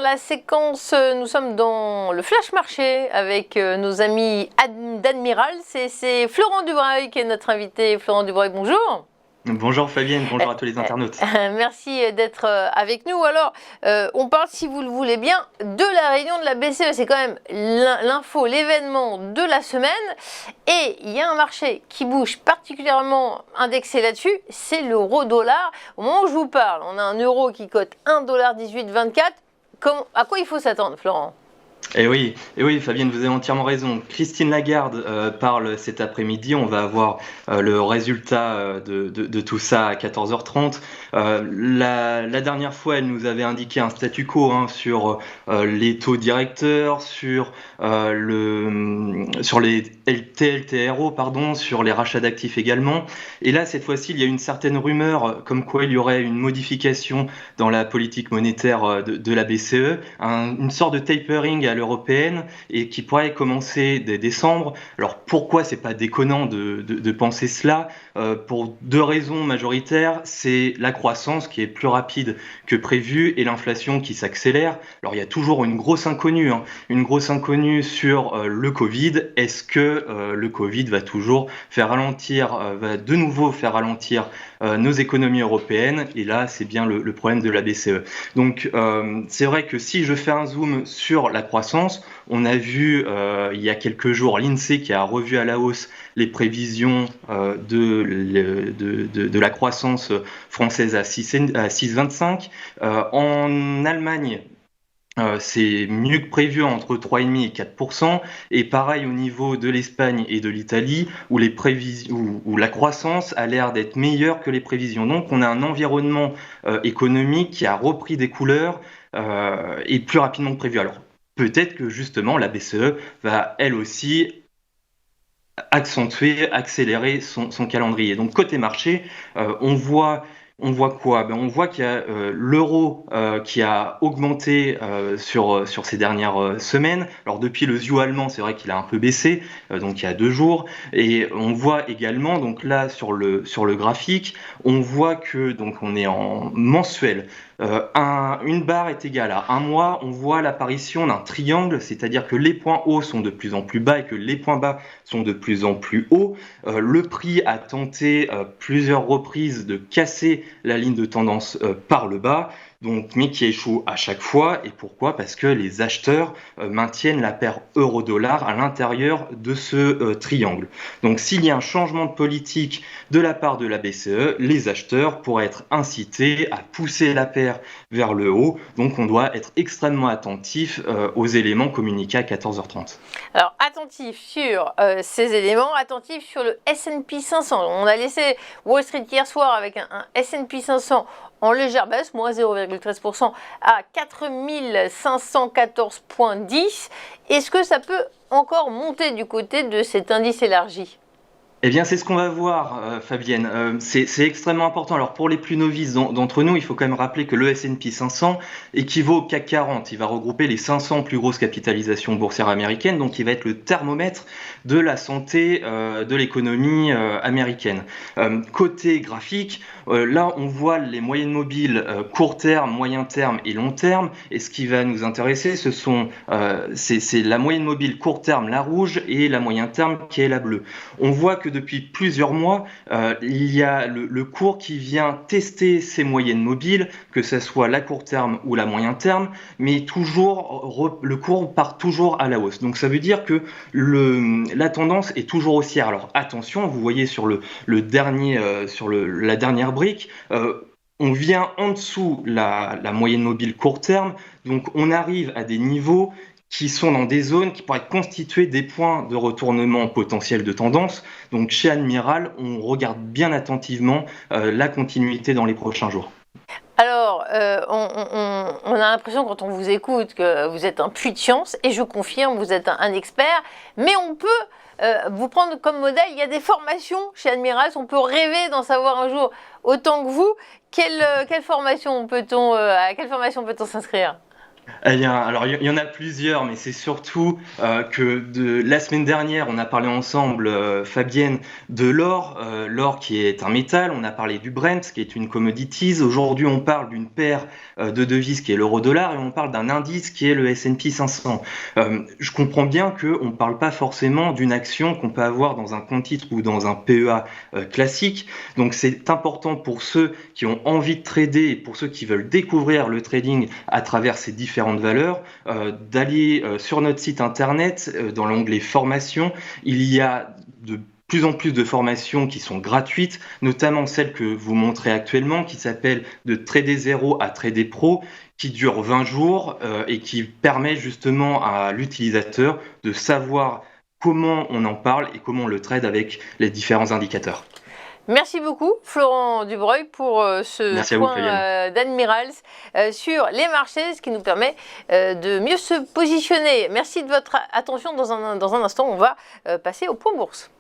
la séquence, nous sommes dans le flash marché avec nos amis d'Admiral. C'est Florent Dubreuil qui est notre invité. Florent Dubreuil, bonjour. Bonjour Fabienne, bonjour à tous les internautes. Merci d'être avec nous. Alors, on parle, si vous le voulez bien, de la réunion de la BCE. C'est quand même l'info, l'événement de la semaine. Et il y a un marché qui bouge particulièrement indexé là-dessus, c'est l'euro-dollar. Au moment où je vous parle, on a un euro qui cote 1,1824 $. À quoi il faut s'attendre, Florent ? Et oui, Fabienne, vous avez entièrement raison. Christine Lagarde parle cet après-midi. On va avoir le résultat de tout ça à 14h30. La dernière fois, elle nous avait indiqué un statu quo sur les taux directeurs, sur les TLTRO, pardon, sur les rachats d'actifs également. Et là, cette fois-ci, il y a une certaine rumeur comme quoi il y aurait une modification dans la politique monétaire de la BCE, une sorte de tapering à l'européenne et qui pourrait commencer dès décembre. Alors pourquoi c'est pas déconnant de penser cela ? Pour deux raisons majoritaires, c'est la croissance qui est plus rapide que prévu et l'inflation qui s'accélère. Alors il y a toujours une grosse inconnue sur le Covid. Est-ce que le Covid va de nouveau faire ralentir nos économies européennes? Et là, c'est bien le problème de la BCE. Donc c'est vrai que si je fais un zoom sur la croissance, on a vu il y a quelques jours l'INSEE qui a revu à la hausse les prévisions de la croissance française à 6,25. En Allemagne, c'est mieux que prévu entre 3,5 et 4%. Et pareil au niveau de l'Espagne et de l'Italie, où la croissance a l'air d'être meilleure que les prévisions. Donc on a un environnement économique qui a repris des couleurs et plus rapidement que prévu. Alors peut-être que justement la BCE va elle aussi accélérer son calendrier. Donc côté marché, on voit quoi ? On voit qu'il y a l'euro qui a augmenté sur ces dernières semaines. Alors depuis le ZIO allemand, c'est vrai qu'il a un peu baissé, donc il y a 2 jours. Et on voit également, donc là sur le graphique, on voit que donc on est en mensuel. Une barre est égale à 1 mois. On voit l'apparition d'un triangle, c'est-à-dire que les points hauts sont de plus en plus bas et que les points bas sont de plus en plus hauts. Le prix a tenté plusieurs reprises de casser la ligne de tendance par le bas, mais qui échoue à chaque fois. Et pourquoi ? Parce que les acheteurs maintiennent la paire euro-dollar à l'intérieur de ce triangle. Donc s'il y a un changement de politique de la part de la BCE, les acheteurs pourraient être incités à pousser la paire vers le haut. Donc on doit être extrêmement attentif aux éléments communiqués à 14h30. Alors attentif sur ces éléments, attentif sur le S&P 500. On a laissé Wall Street hier soir avec un S&P 500 en légère baisse, moins 0,13% à 4514,10. Est-ce que ça peut encore monter du côté de cet indice élargi ? Eh bien, c'est ce qu'on va voir, Fabienne. C'est extrêmement important. Alors, pour les plus novices d'entre nous, il faut quand même rappeler que le S&P 500 équivaut au CAC 40. Il va regrouper les 500 plus grosses capitalisations boursières américaines, donc il va être le thermomètre de la santé de l'économie américaine. Côté graphique, là, on voit les moyennes mobiles court terme, moyen terme et long terme. Et ce qui va nous intéresser, c'est la moyenne mobile court terme, la rouge, et la moyen terme qui est la bleue. On voit que depuis plusieurs mois, il y a le cours qui vient tester ces moyennes mobiles, que ce soit la court terme ou la moyen terme, mais le cours part toujours à la hausse. Donc ça veut dire que la tendance est toujours haussière. Alors attention, vous voyez sur la dernière brique, on vient en dessous la moyenne mobile court terme, donc on arrive à des niveaux qui sont dans des zones qui pourraient constituer des points de retournement potentiel de tendance. Donc chez Admiral, on regarde bien attentivement la continuité dans les prochains jours. Alors, on a l'impression quand on vous écoute que vous êtes un puits de science, et je confirme, vous êtes un expert, mais on peut vous prendre comme modèle. Il y a des formations chez Admiral, on peut rêver d'en savoir un jour autant que vous. À quelle formation peut-on s'inscrire ? Eh bien, alors il y en a plusieurs, mais c'est surtout que la semaine dernière, on a parlé ensemble, Fabienne, de l'or, l'or qui est un métal, on a parlé du Brent, qui est une commodities. Aujourd'hui, on parle d'une paire de devises qui est l'euro-dollar, et on parle d'un indice qui est le S&P 500. Je comprends bien qu'on ne parle pas forcément d'une action qu'on peut avoir dans un compte titre ou dans un PEA classique. Donc c'est important pour ceux qui ont envie de trader et pour ceux qui veulent découvrir le trading à travers ces différentes valeurs, d'aller sur notre site internet, dans l'onglet formation. Il y a de plus en plus de formations qui sont gratuites, notamment celle que vous montrez actuellement, qui s'appelle de Trader 0 à Trader Pro, qui dure 20 jours et qui permet justement à l'utilisateur de savoir comment on en parle et comment on le trade avec les différents indicateurs. Merci beaucoup Florent Dubreuil pour ce Merci à vous, point d'Admirals sur les marchés, ce qui nous permet de mieux se positionner. Merci de votre attention. Dans un instant, on va passer au point bourse.